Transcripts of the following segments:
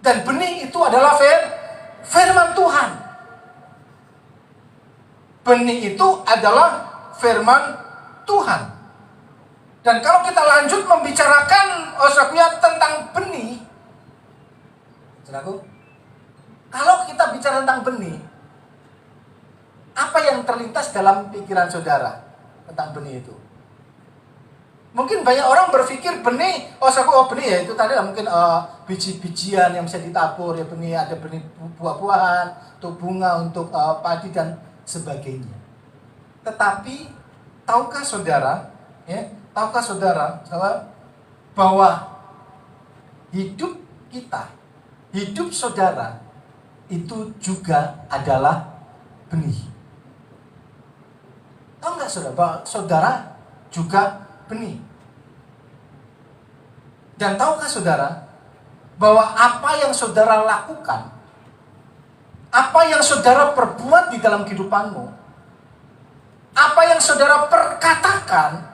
Dan benih itu adalah firman Tuhan. Benih itu adalah firman Tuhan. Dan kalau kita lanjut membicarakan tentang benih, saudaraku, kalau kita bicara tentang benih, apa yang terlintas dalam pikiran saudara tentang benih itu? Mungkin banyak orang berpikir benih, benih ya itu tadi lah mungkin biji-bijian yang bisa ditabur, ya benih, ada benih buah-buahan, untuk bunga, untuk padi dan sebagainya. Tetapi tahukah saudara bahwa hidup kita, hidup saudara itu juga adalah benih. Tahu nggak saudara bahwa saudara juga benih? Dan tahukah saudara bahwa apa yang saudara lakukan, apa yang saudara perbuat di dalam kehidupanmu, apa yang saudara perkatakan,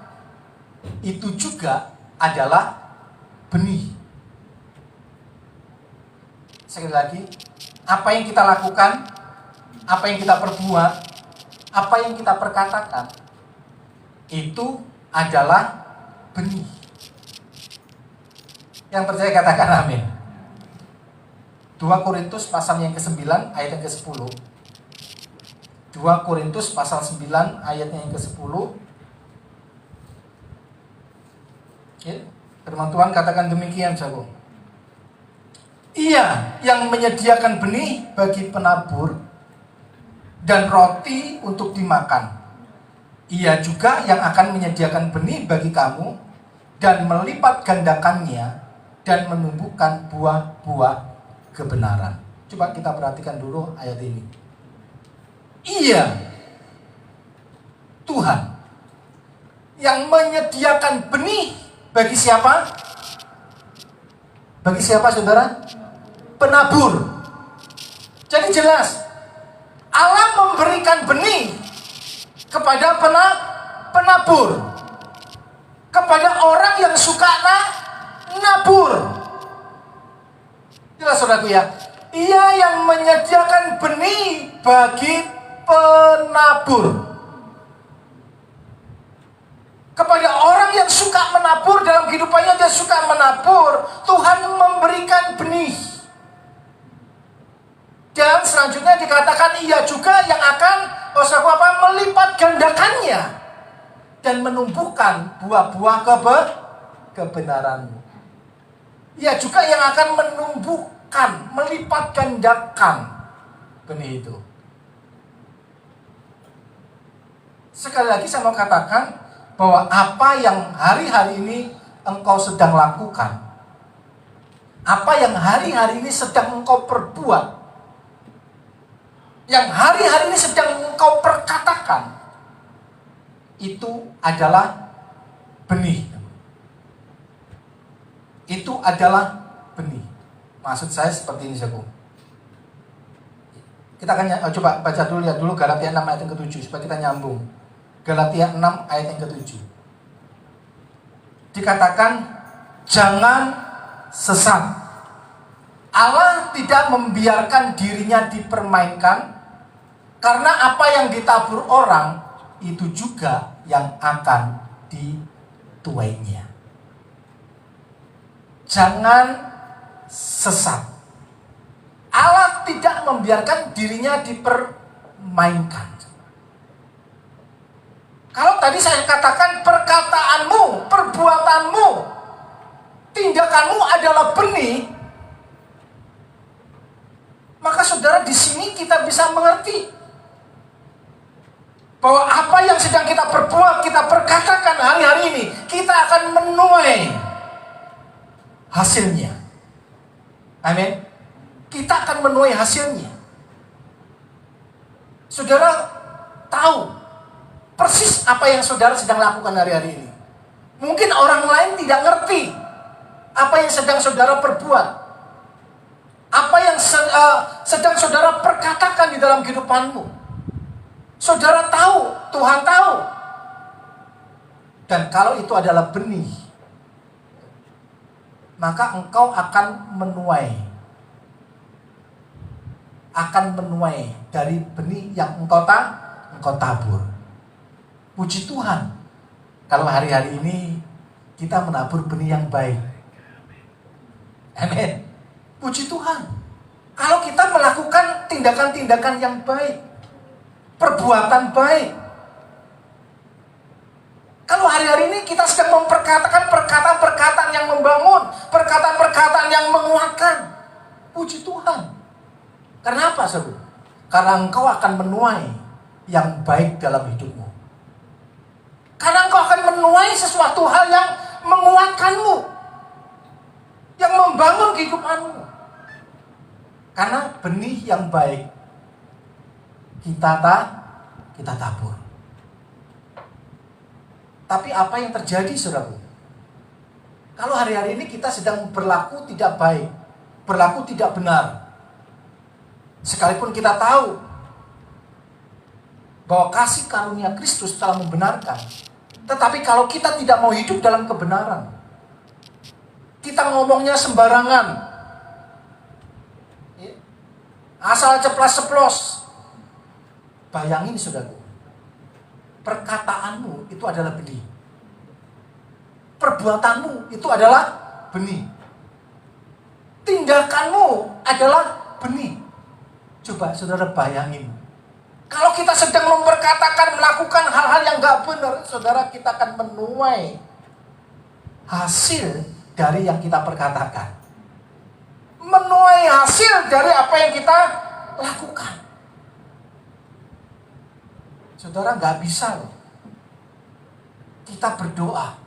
itu juga adalah benih. Sekali lagi, apa yang kita lakukan, apa yang kita perbuat, apa yang kita perkatakan, itu adalah benih. Yang percaya katakan amin. 2 Korintus pasal yang ke-9 ayat yang ke-10. 2 Korintus pasal 9 ayat yang ke-10. Firman Tuhan katakan demikian, saudara. Ia yang menyediakan benih bagi penabur dan roti untuk dimakan. Ia juga yang akan menyediakan benih bagi kamu dan melipat gandakannya dan menumbuhkan buah-buah kebenaran. Coba kita perhatikan dulu ayat ini. Ia, Tuhan, yang menyediakan benih bagi siapa? Bagi siapa, saudara? Penabur. Jadi jelas, Allah memberikan benih kepada penabur, kepada orang yang suka nabur. Jelas, saudaraku ya. Ia yang menyediakan benih bagi penabur. Kepada orang yang suka menabur dalam kehidupannya, dia suka menabur, Tuhan memberikan benih. Dan selanjutnya dikatakan ia juga yang akan melipat gandakannya dan menumbuhkan buah-buah kebenaranmu. Ia juga yang akan menumbuhkan, melipat gandakan benih itu. Sekali lagi saya mau katakan bahwa apa yang hari-hari ini engkau sedang lakukan, apa yang hari-hari ini sedang engkau perbuat, yang hari-hari ini sedang engkau perkatakan, itu adalah benih. Itu adalah benih. Maksud saya seperti ini, saudara. Kita akan coba baca dulu, lihat dulu Galatia 6 ayat yang ke-7 supaya kita nyambung. Galatia 6 ayat yang ke-7. Dikatakan, jangan sesat. Allah tidak membiarkan dirinya dipermainkan, karena apa yang ditabur orang, itu juga yang akan dituainya. Jangan sesat. Allah tidak membiarkan dirinya dipermainkan. Kalau tadi saya katakan perkataanmu, perbuatanmu, tindakanmu adalah benih, maka saudara di sini kita bisa mengerti bahwa apa yang sedang kita perbuat, kita perkatakan hari-hari ini, kita akan menuai hasilnya. Amin. Kita akan menuai hasilnya. Saudara tahu persis apa yang saudara sedang lakukan hari-hari ini. Mungkin orang lain tidak ngerti apa yang sedang saudara perbuat, apa yang sedang saudara perkatakan di dalam kehidupanmu. Saudara tahu, Tuhan tahu. Dan kalau itu adalah benih, maka engkau akan menuai akan menuai dari benih yang engkau tabur. Puji Tuhan, kalau hari-hari ini kita menabur benih yang baik. Amin. Puji Tuhan. Kalau kita melakukan tindakan-tindakan yang baik, perbuatan baik. Kalau hari-hari ini kita sedang memperkatakan perkataan-perkataan yang membangun, perkataan-perkataan yang menguatkan. Puji Tuhan. Karena apa, saudara? Karena engkau akan menuai yang baik dalam hidupmu. Karena engkau akan menuai sesuatu hal yang menguatkanmu, yang membangun kehidupanmu. Karena benih yang baik kita tabur. Tapi apa yang terjadi, saudaraku? Kalau hari-hari ini kita sedang berlaku tidak baik, berlaku tidak benar, sekalipun kita tahu bahwa kasih karunia Kristus telah membenarkan, tetapi kalau kita tidak mau hidup dalam kebenaran, kita ngomongnya sembarangan, asal ceplas-ceplos. Bayangin, saudaraku, perkataanmu itu adalah benih, perbuatanmu itu adalah benih, tindakanmu adalah benih. Coba saudara bayangin, kalau kita sedang memperkatakan, melakukan hal-hal yang gak benar, saudara, kita akan menuai hasil dari yang kita perkatakan, menuai hasil dari apa yang kita lakukan. Saudara, gak bisa loh kita berdoa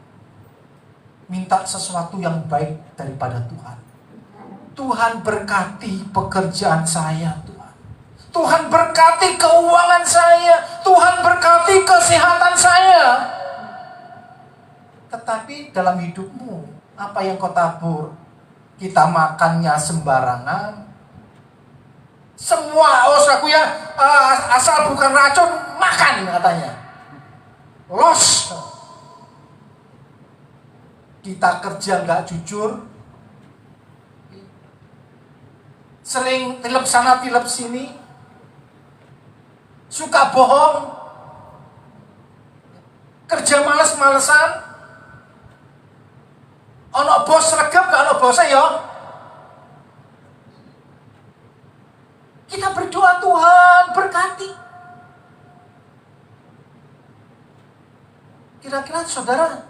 minta sesuatu yang baik daripada Tuhan. Tuhan berkati pekerjaan saya, Tuhan. Tuhan berkati keuangan saya, Tuhan berkati kesehatan saya. Tetapi dalam hidupmu, apa yang kau tabur? Kita makannya sembarangan. Semua, saudaraku ya, asal bukan racun, makan katanya. Los. Kita kerja nggak jujur, sering tilep sana tilep sini, suka bohong, kerja males-malesan, ono bos regep gak ono bosnya ya. Kita berdoa, Tuhan berkati. Kira-kira saudara,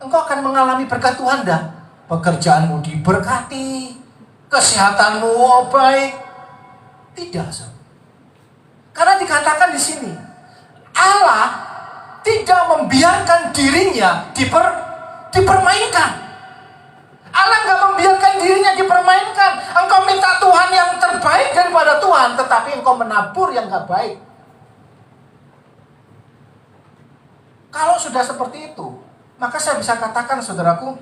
engkau akan mengalami berkat Tuhan dah? Pekerjaanmu diberkati, kesehatanmu baik? Tidak, saudara. Karena dikatakan di sini, Allah tidak membiarkan dirinya dipermainkan. Allah nggak membiarkan dirinya dipermainkan. Engkau minta Tuhan yang terbaik daripada Tuhan, tetapi engkau menabur yang nggak baik. Kalau sudah seperti itu, maka saya bisa katakan, saudaraku,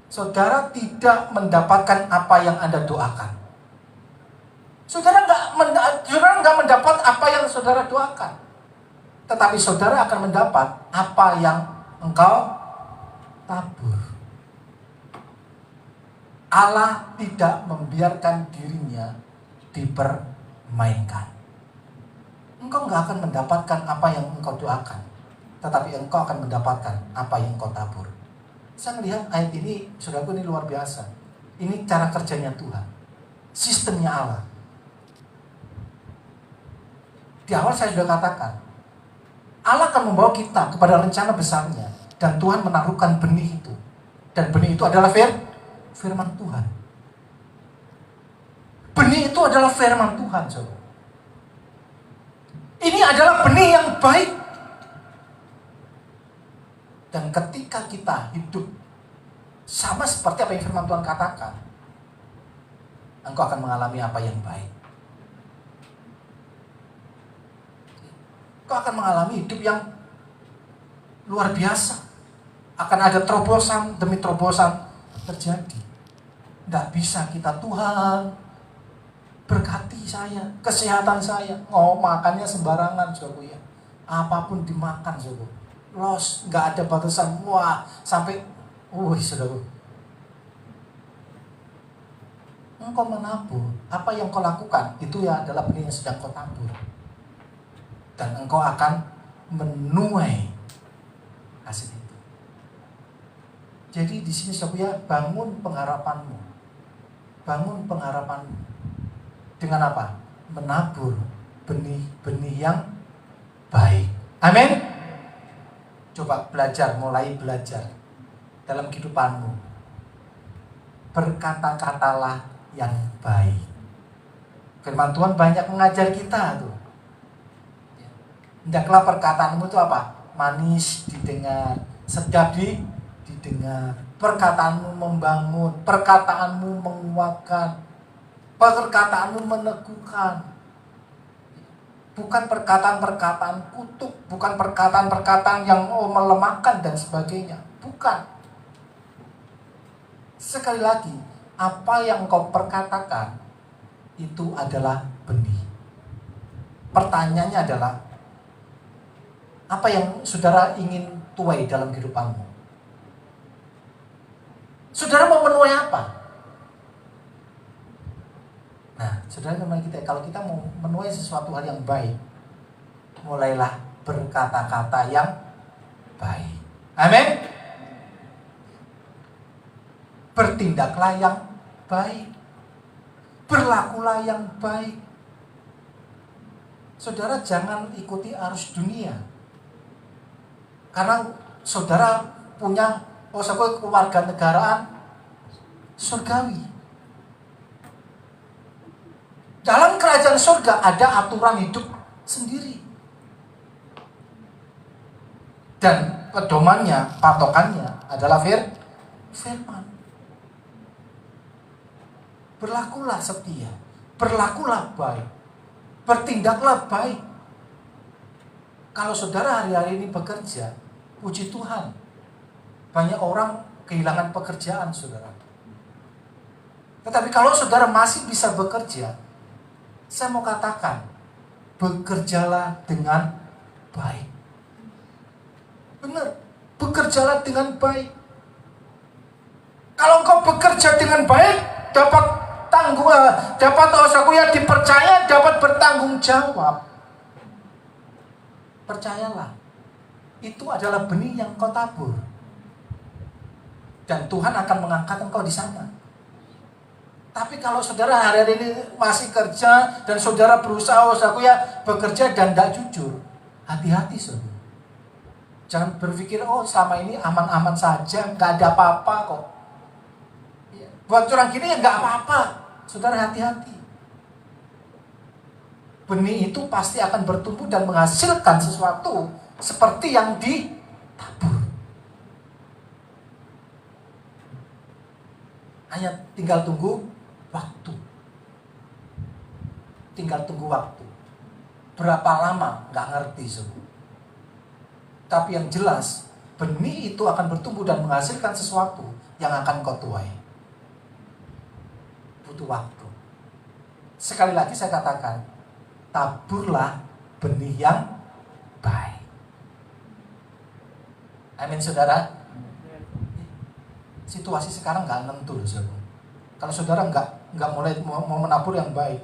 saudara tidak mendapatkan apa yang Anda doakan. Saudara nggak mendapat apa yang saudara doakan, tetapi saudara akan mendapat apa yang engkau tabur. Allah tidak membiarkan dirinya dipermainkan. Engkau nggak akan mendapatkan apa yang engkau doakan, tetapi engkau akan mendapatkan apa yang engkau tabur. Saya melihat ayat ini, saudaraku, ini luar biasa. Ini cara kerjanya Tuhan, sistemnya Allah. Di awal saya sudah katakan, Allah akan membawa kita kepada rencana besarnya, dan Tuhan menaruhkan benih itu, dan benih itu adalah firman Tuhan. Benih itu adalah firman Tuhan, saudara. Ini adalah benih yang baik. Dan ketika kita hidup sama seperti apa yang firman Tuhan katakan, engkau akan mengalami apa yang baik. Engkau akan mengalami hidup yang luar biasa. Akan ada terobosan demi terobosan terjadi. Tidak bisa kita, Tuhan berkati saya, kesehatan saya. Makannya sembarangan, saudara ya. Apapun dimakan, saudara. Los, nggak ada batasan. Wah, sampai, saudara. engkau menabur, apa yang kau lakukan itu ya adalah benih yang sedang kau tabur. Dan engkau akan menuai hasil itu. Jadi di sini saudara, bangun pengharapanmu. Bangun pengharapanmu. Dengan apa? Menabur benih-benih yang baik. Amin. Coba mulai belajar dalam kehidupanmu. Berkata-katalah yang baik. Firman Tuhan banyak mengajar kita tuh. Hendaklah perkataanmu itu apa? Manis didengar, sedap didengar. Perkataanmu membangun, perkataanmu menguatkan, perkataanmu meneguhkan. Bukan perkataan-perkataan kutuk, bukan perkataan-perkataan yang melemahkan dan sebagainya. Bukan. Sekali lagi, apa yang kau perkatakan itu adalah benih. Pertanyaannya adalah, apa yang saudara ingin tuai dalam kehidupanmu? Saudara mau menuai apa? Nah, saudara teman kita, kalau kita mau menuai sesuatu hal yang baik, mulailah berkata-kata yang baik. Amin. Bertindaklah yang baik. Berlakulah yang baik. Saudara jangan ikuti arus dunia. Karena saudara punya kewarganegaraan surgawi. Dalam kerajaan surga ada aturan hidup sendiri. Dan pedomannya, patokannya adalah firman. Berlakulah setia, berlakulah baik, bertindaklah baik. Kalau saudara hari-hari ini bekerja, puji Tuhan, banyak orang kehilangan pekerjaan saudara. Tetapi kalau saudara masih bisa bekerja, saya mau katakan, bekerjalah dengan baik. Benar, bekerjalah dengan baik. Kalau engkau bekerja dengan baik, dapat dipercaya, dapat bertanggung jawab. Percayalah, itu adalah benih yang kau tabur. Dan Tuhan akan mengangkat engkau di sana. Tapi kalau saudara hari ini masih kerja dan saudara berusaha bekerja dan tidak jujur, hati-hati saudara. Jangan berpikir selama ini aman-aman saja, nggak ada apa-apa kok. Buat curang gini ya nggak apa-apa, saudara hati-hati. Benih itu pasti akan bertumbuh dan menghasilkan sesuatu seperti yang ditabur. Hanya tinggal tunggu waktu. Tinggal tunggu waktu. Berapa lama? Nggak ngerti semua. Tapi yang jelas, benih itu akan bertumbuh dan menghasilkan sesuatu yang akan kau tuai. Butuh waktu. Sekali lagi saya katakan, taburlah benih yang baik. Amin saudara. Situasi sekarang nggak nentu loh saudara. Kalau saudara nggak mulai mau menabur yang baik,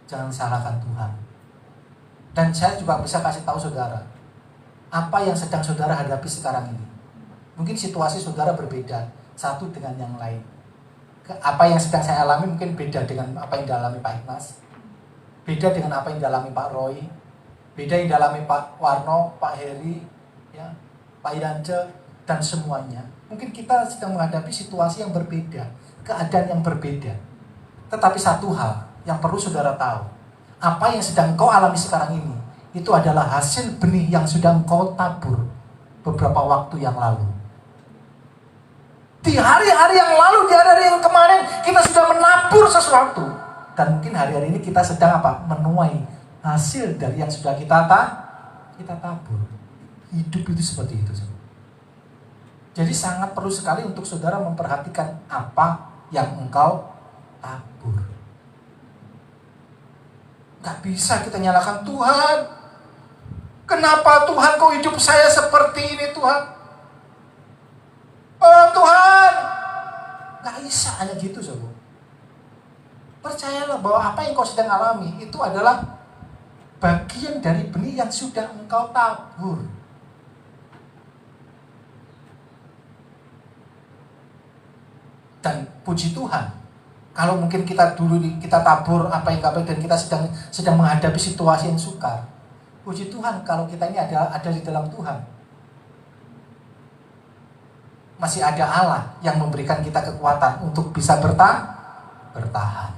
jangan salahkan Tuhan. Dan saya juga bisa kasih tahu saudara, apa yang sedang saudara hadapi sekarang ini. Mungkin situasi saudara berbeda satu dengan yang lain. Apa yang sedang saya alami mungkin beda dengan apa yang dialami Pak Ikhlas, beda dengan apa yang dialami Pak Roy, beda yang dialami Pak Warno, Pak Heri, ya, Pak Irance, dan semuanya. Mungkin kita sedang menghadapi situasi yang berbeda, keadaan yang berbeda. Tetapi satu hal yang perlu saudara tahu, apa yang sedang kau alami sekarang ini, itu adalah hasil benih yang sudah kau tabur beberapa waktu yang lalu. Di hari-hari yang lalu, di hari-hari yang kemarin, kita sudah menabur sesuatu. Dan mungkin hari-hari ini kita sedang menuai hasil dari yang sudah kita tabur. Hidup itu seperti itu. Jadi sangat perlu sekali untuk saudara memperhatikan apa yang engkau tabur. Gak bisa kita nyalakan Tuhan. Kenapa Tuhan kok hidup saya seperti ini Tuhan? Oh Tuhan, hanya gitu, saudara. Percayalah bahwa apa yang kau sedang alami itu adalah bagian dari benih yang sudah engkau tabur. Dan puji Tuhan, kalau mungkin kita tabur apa yang gak baik dan kita sedang menghadapi situasi yang sukar. Puji Tuhan kalau kita ini ada di dalam Tuhan. Masih ada Allah yang memberikan kita kekuatan untuk bisa bertahan.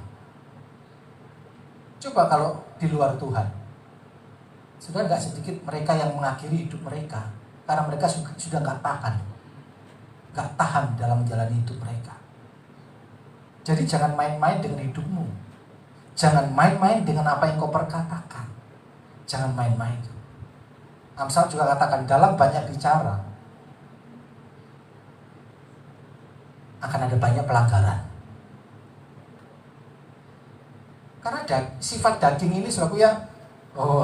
Coba kalau di luar Tuhan, sudah gak sedikit mereka yang mengakhiri hidup mereka karena mereka sudah gak tahan dalam menjalani hidup mereka. Jadi jangan main-main dengan hidupmu. Jangan main-main dengan apa yang kau perkatakan. Jangan main-main. Amsal juga katakan, dalam banyak bicara akan ada banyak pelanggaran. Karena sifat daging ini, saudaraku ya,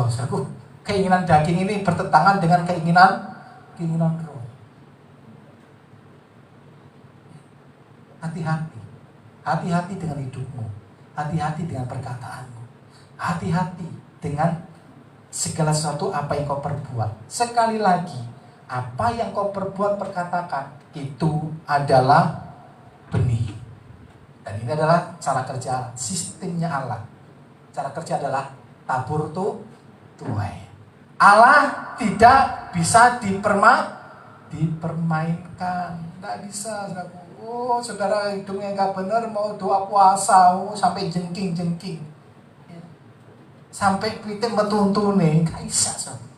saudaraku, keinginan daging ini bertentangan dengan keinginan roh. Hati-hati dengan hidupmu. Hati-hati dengan perkataanmu. Hati-hati dengan segala sesuatu apa yang kau perbuat. Sekali lagi, apa yang kau perbuat, perkatakan, itu adalah benih. Dan ini adalah cara kerja sistemnya Allah. Cara kerja adalah tabur tuai. Allah tidak bisa dipermainkan. Tidak bisa, saudara. Saudara hidupnya gak benar, mau doa puasa, sampai jengking. Sampai piting metuntune, gak bisa, saudara.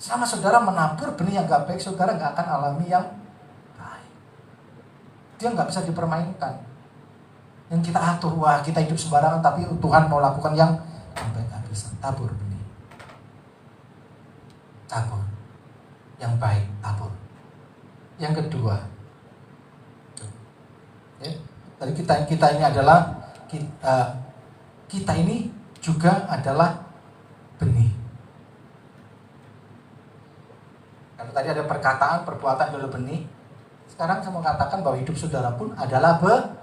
Sama saudara menabur benih yang gak baik, saudara gak akan alami yang baik. Dia gak bisa dipermainkan. Yang kita atur, kita hidup sembarangan, tapi Tuhan mau lakukan yang baik, gak bisa. Tabur benih. Tabur. Yang baik, tabur. Yang kedua, tadi kita ini adalah kita ini juga adalah benih. Kalau tadi ada perkataan, perbuatan adalah benih. Sekarang saya mau katakan bahwa hidup saudara pun adalah benih.